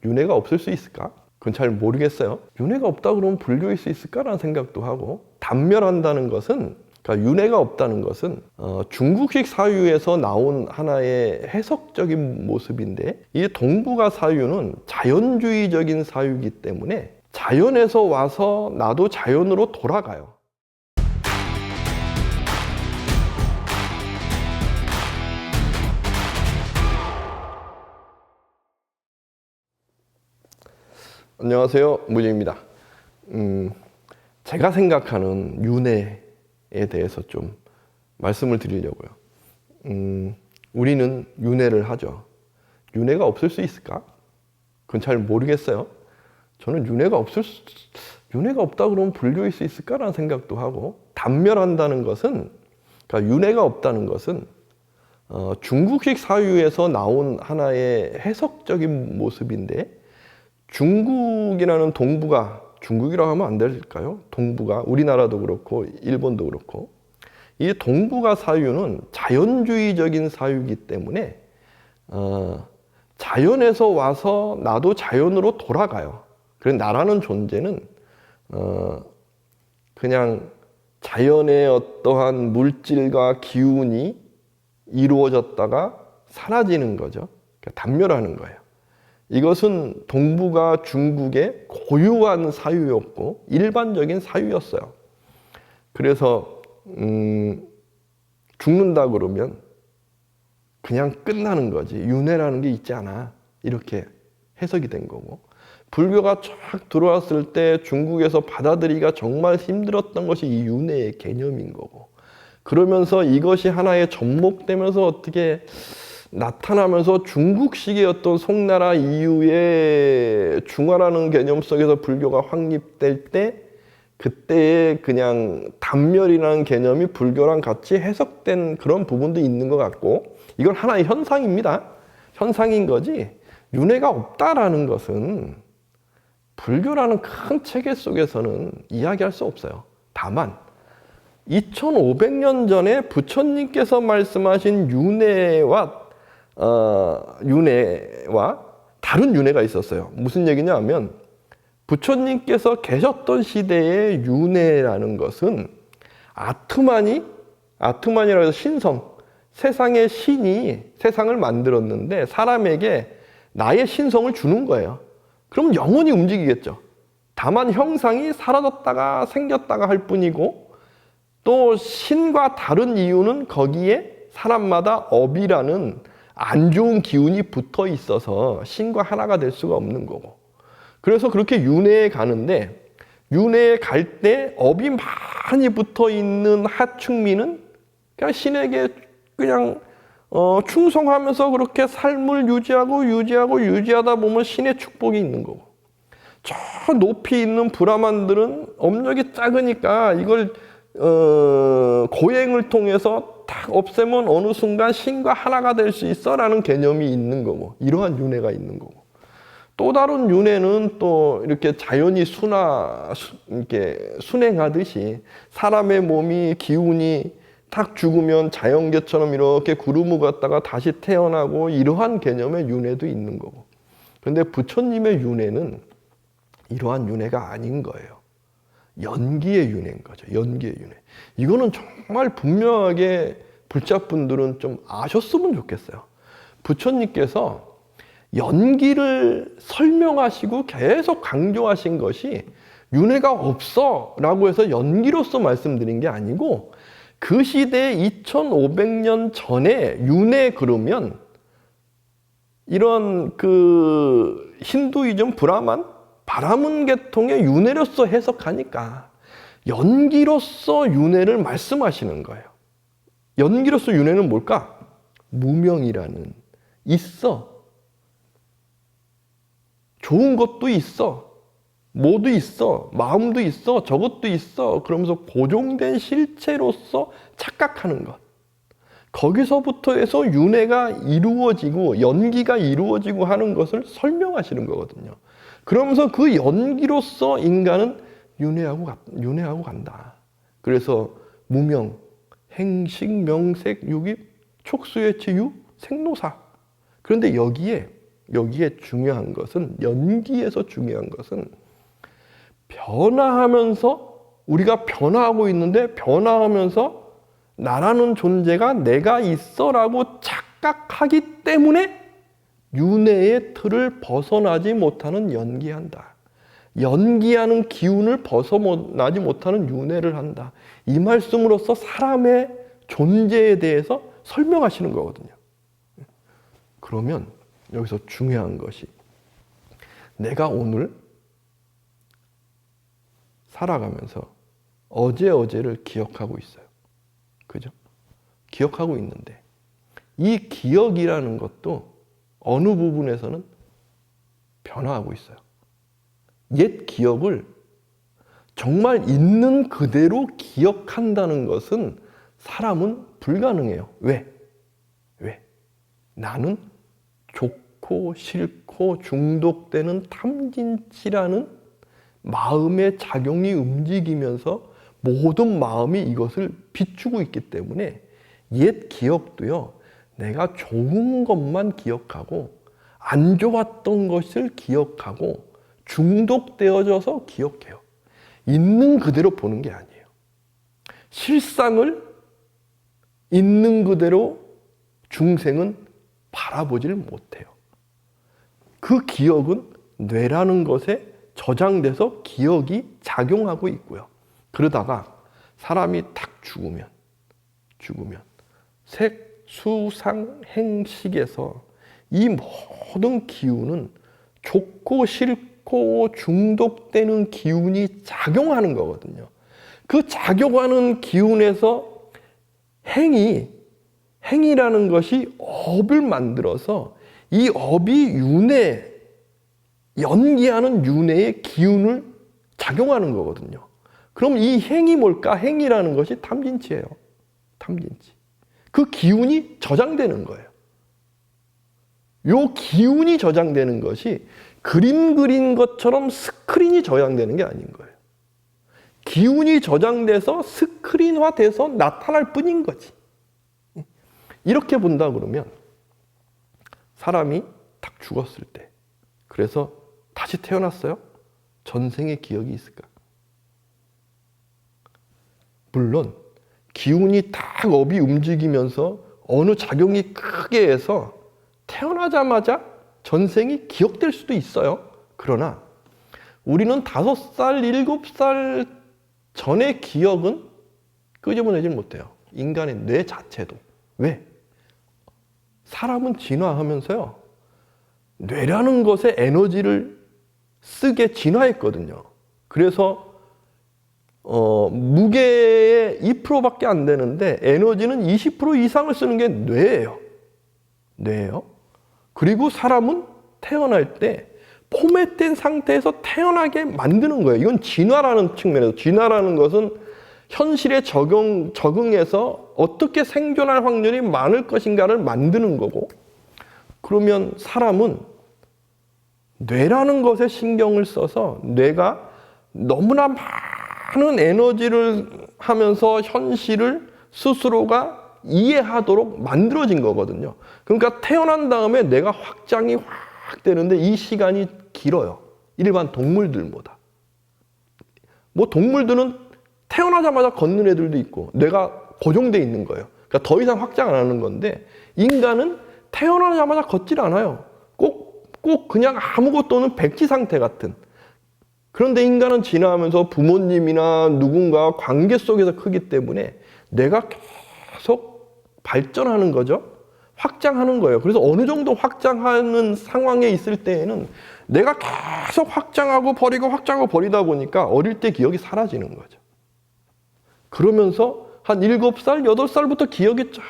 윤회가 없을 수 있을까? 그건 잘 모르겠어요. 윤회가 없다 그러면 불교일 수 있을까라는 생각도 하고, 단멸한다는 것은, 그러니까 윤회가 없다는 것은 중국식 사유에서 나온 하나의 해석적인 모습인데, 이 동북아 사유는 자연주의적인 사유이기 때문에 자연에서 와서 나도 자연으로 돌아가요. 안녕하세요, 무진입니다. 제가 생각하는 윤회에 대해서 좀 말씀을 드리려고요. 우리는 윤회를 하죠. 윤회가 없을 수 있을까? 그건 잘 모르겠어요. 저는 윤회가 없다 그러면 불교일 수 있을까라는 생각도 하고, 단멸한다는 것은, 그러니까 윤회가 없다는 것은 중국식 사유에서 나온 하나의 해석적인 모습인데, 중국이라는 동북아, 중국이라고 하면 안 될까요? 동북아, 우리나라도 그렇고 일본도 그렇고, 이 동북아 사유는 자연주의적인 사유이기 때문에 자연에서 와서 나도 자연으로 돌아가요. 그래서 나라는 존재는 그냥 자연의 어떠한 물질과 기운이 이루어졌다가 사라지는 거죠. 그러니까 단멸하는 거예요. 이것은 동북아 중국의 고유한 사유였고 일반적인 사유였어요. 그래서 죽는다 그러면 그냥 끝나는 거지, 윤회라는 게 있지 않아, 이렇게 해석이 된 거고, 불교가 쫙 들어왔을 때 중국에서 받아들이기가 정말 힘들었던 것이 이 윤회의 개념인 거고, 그러면서 이것이 하나의 접목되면서 어떻게 나타나면서 중국식의 어떤 송나라 이후에 중화라는 개념 속에서 불교가 확립될 때, 그때의 그냥 단멸이라는 개념이 불교랑 같이 해석된 그런 부분도 있는 것 같고, 이건 하나의 현상입니다. 현상인 거지, 윤회가 없다라는 것은 불교라는 큰 체계 속에서는 이야기할 수 없어요. 다만 2500년 전에 부처님께서 말씀하신 윤회와 다른 윤회가 있었어요. 무슨 얘기냐 하면, 부처님께서 계셨던 시대의 윤회라는 것은 아트만이라고 해서 신성, 세상의 신이 세상을 만들었는데 사람에게 나의 신성을 주는 거예요. 그럼 영혼이 움직이겠죠. 다만 형상이 사라졌다가 생겼다가 할 뿐이고, 또 신과 다른 이유는 거기에 사람마다 업이라는 안 좋은 기운이 붙어 있어서 신과 하나가 될 수가 없는 거고, 그래서 그렇게 윤회에 가는데, 윤회에 갈 때 업이 많이 붙어 있는 하충민은 그냥 신에게 그냥 충성하면서 그렇게 삶을 유지하다 보면 신의 축복이 있는 거고, 저 높이 있는 브라만들은 업력이 작으니까 이걸 고행을 통해서 딱 없애면 어느 순간 신과 하나가 될 수 있어 라는 개념이 있는 거고, 이러한 윤회가 있는 거고, 또 다른 윤회는 또 이렇게 자연이 이렇게 순행하듯이 사람의 몸이 기운이 딱 죽으면 자연계처럼 이렇게 구름을 갔다가 다시 태어나고, 이러한 개념의 윤회도 있는 거고. 그런데 부처님의 윤회는 이러한 윤회가 아닌 거예요. 연기의 윤회인 거죠. 연기의 윤회. 이거는 정말 분명하게 불자분들은 좀 아셨으면 좋겠어요. 부처님께서 연기를 설명하시고 계속 강조하신 것이 윤회가 없어 라고 해서 연기로서 말씀드린 게 아니고, 그 시대에 2500년 전에 윤회 그러면 이런 그 힌두이즘 바라문 계통의 윤회로서 해석하니까 연기로서 윤회를 말씀하시는 거예요. 연기로서 윤회는 뭘까? 무명이라는, 있어, 좋은 것도 있어, 뭐도 있어, 마음도 있어, 저것도 있어, 그러면서 고정된 실체로서 착각하는 것, 거기서부터 해서 윤회가 이루어지고 연기가 이루어지고 하는 것을 설명하시는 거거든요. 그러면서 그 연기로서 인간은 윤회하고 간다. 그래서 무명, 행식, 명색, 유깁, 촉수의 치유, 생로사. 그런데 여기에 여기에 중요한 것은, 연기에서 중요한 것은 변화하면서, 우리가 변화하고 있는데 변화하면서 나라는 존재가 내가 있어라고 착각하기 때문에 윤회의 틀을 벗어나지 못하는 연기한다. 연기하는 기운을 벗어나지 못하는 윤회를 한다. 이 말씀으로써 사람의 존재에 대해서 설명하시는 거거든요. 그러면 여기서 중요한 것이, 내가 오늘 살아가면서 어제를 기억하고 있어요. 그죠? 기억하고 있는데 이 기억이라는 것도 어느 부분에서는 변화하고 있어요. 옛 기억을 정말 있는 그대로 기억한다는 것은 사람은 불가능해요. 왜? 나는 좋고 싫고 중독되는 탐진치라는 마음의 작용이 움직이면서 모든 마음이 이것을 비추고 있기 때문에 옛 기억도요, 내가 좋은 것만 기억하고 안 좋았던 것을 기억하고 중독되어져서 기억해요. 있는 그대로 보는 게 아니에요. 실상을 있는 그대로 중생은 바라보지를 못해요. 그 기억은 뇌라는 것에 저장돼서 기억이 작용하고 있고요. 그러다가 사람이 탁 죽으면 색, 수, 상, 행, 식에서 이 모든 기운은 좋고 싫고 중독되는 기운이 작용하는 거거든요. 그 작용하는 기운에서 행이라는 것이 업을 만들어서 이 업이 연기하는 윤회의 기운을 작용하는 거거든요. 그럼 이 행이 뭘까? 행이라는 것이 탐진치예요. 탐진치. 그 기운이 저장되는 거예요. 요 기운이 저장되는 것이 그림 그린 것처럼 스크린이 저장되는 게 아닌 거예요. 기운이 저장돼서 스크린화돼서 나타날 뿐인 거지. 이렇게 본다 그러면 사람이 딱 죽었을 때, 그래서 다시 태어났어요? 전생의 기억이 있을까? 물론 기운이 딱 업이 움직이면서 어느 작용이 크게 해서 태어나자마자 전생이 기억될 수도 있어요. 그러나 우리는 5살, 7살 전의 기억은 끄집어내질 못해요. 인간의 뇌 자체도. 왜? 사람은 진화하면서요, 뇌라는 것에 에너지를 쓰게 진화했거든요. 그래서 무게의 2%밖에 안 되는데 에너지는 20% 이상을 쓰는 게 뇌예요. 그리고 사람은 태어날 때 포맷된 상태에서 태어나게 만드는 거예요. 이건 진화라는 측면에서, 진화라는 것은 현실에 적응해서 어떻게 생존할 확률이 많을 것인가를 만드는 거고, 그러면 사람은 뇌라는 것에 신경을 써서 뇌가 너무나 많은 에너지를 하면서 현실을 스스로가 이해하도록 만들어진 거거든요. 그러니까 태어난 다음에 뇌가 확장이 확 되는데 이 시간이 길어요. 일반 동물들보다. 뭐 동물들은 태어나자마자 걷는 애들도 있고 뇌가 고정돼 있는 거예요. 그러니까 더 이상 확장 안 하는 건데, 인간은 태어나자마자 걷질 않아요. 꼭 그냥 아무것도 없는 백지 상태 같은. 그런데 인간은 진화하면서 부모님이나 누군가 관계 속에서 크기 때문에 뇌가 계속 발전하는 거죠. 확장하는 거예요. 그래서 어느 정도 확장하는 상황에 있을 때에는 내가 계속 확장하고 버리고 확장하고 버리다 보니까 어릴 때 기억이 사라지는 거죠. 그러면서 한 7살, 8살부터 기억이 쫙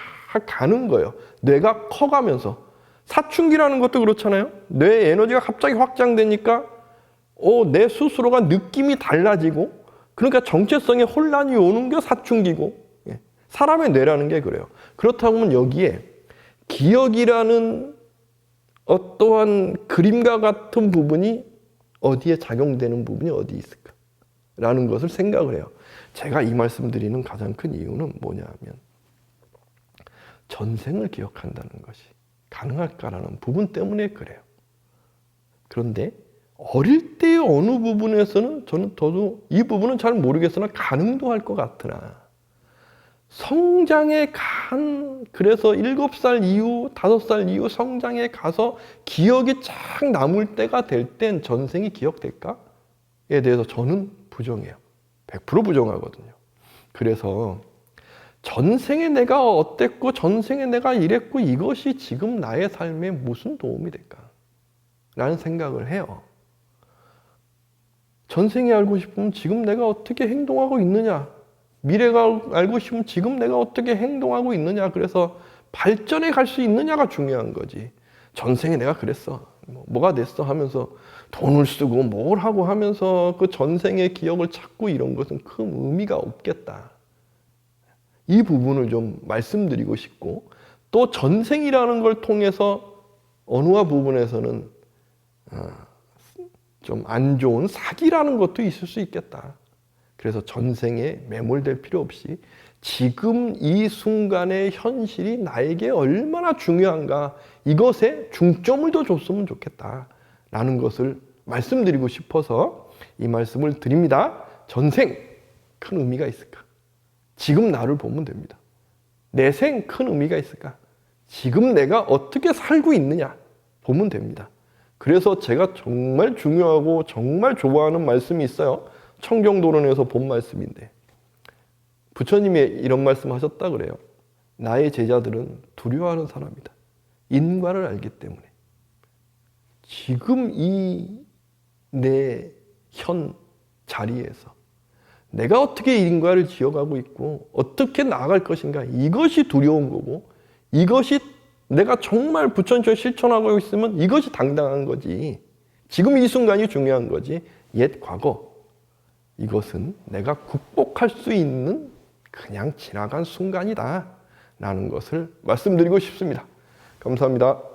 가는 거예요. 뇌가 커가면서. 사춘기라는 것도 그렇잖아요. 뇌의 에너지가 갑자기 확장되니까 내 스스로가 느낌이 달라지고, 그러니까 정체성에 혼란이 오는 게 사춘기고, 사람의 뇌라는 게 그래요. 그렇다고 하면 여기에 기억이라는 어떠한 그림과 같은 부분이 어디에 작용되는 부분이 어디 있을까? 라는 것을 생각을 해요. 제가 이 말씀 드리는 가장 큰 이유는 뭐냐 하면, 전생을 기억한다는 것이 가능할까라는 부분 때문에 그래요. 그런데 어릴 때의 어느 부분에서는 저도 이 부분은 잘 모르겠으나 가능도 할 것 같으나 성장에 그래서 7살 이후, 5살 이후 성장에 가서 기억이 쫙 남을 때가 될 땐 전생이 기억될까에 대해서 저는 부정해요. 100% 부정하거든요. 그래서 전생에 내가 어땠고 전생에 내가 이랬고 이것이 지금 나의 삶에 무슨 도움이 될까? 라는 생각을 해요. 전생에 알고 싶으면 지금 내가 어떻게 행동하고 있느냐? 미래가 알고 싶으면 지금 내가 어떻게 행동하고 있느냐? 그래서 발전해 갈 수 있느냐가 중요한 거지. 전생에 내가 그랬어. 뭐가 됐어 하면서 돈을 쓰고 뭘 하고 하면서 그 전생의 기억을 찾고 이런 것은 큰 의미가 없겠다. 이 부분을 좀 말씀드리고 싶고 또 전생이라는 걸 통해서 어느와 부분에서는 좀 안 좋은 사기라는 것도 있을 수 있겠다. 그래서 전생에 매몰될 필요 없이 지금 이 순간의 현실이 나에게 얼마나 중요한가 이것에 중점을 더 줬으면 좋겠다 라는 것을 말씀드리고 싶어서 이 말씀을 드립니다. 전생 큰 의미가 있을까? 지금 나를 보면 됩니다. 내생 큰 의미가 있을까? 지금 내가 어떻게 살고 있느냐 보면 됩니다. 그래서 제가 정말 중요하고 정말 좋아하는 말씀이 있어요. 청정도론에서 본 말씀인데 부처님이 이런 말씀 하셨다 그래요. 나의 제자들은 두려워하는 사람이다. 인과를 알기 때문에. 지금 이 내 현 자리에서 내가 어떻게 인과를 지어가고 있고 어떻게 나아갈 것인가 이것이 두려운 거고 이것이 내가 정말 부처님처럼 실천하고 있으면 이것이 당당한 거지. 지금 이 순간이 중요한 거지. 옛 과거 이것은 내가 극복할 수 있는 그냥 지나간 순간이다 라는 것을 말씀드리고 싶습니다. 감사합니다.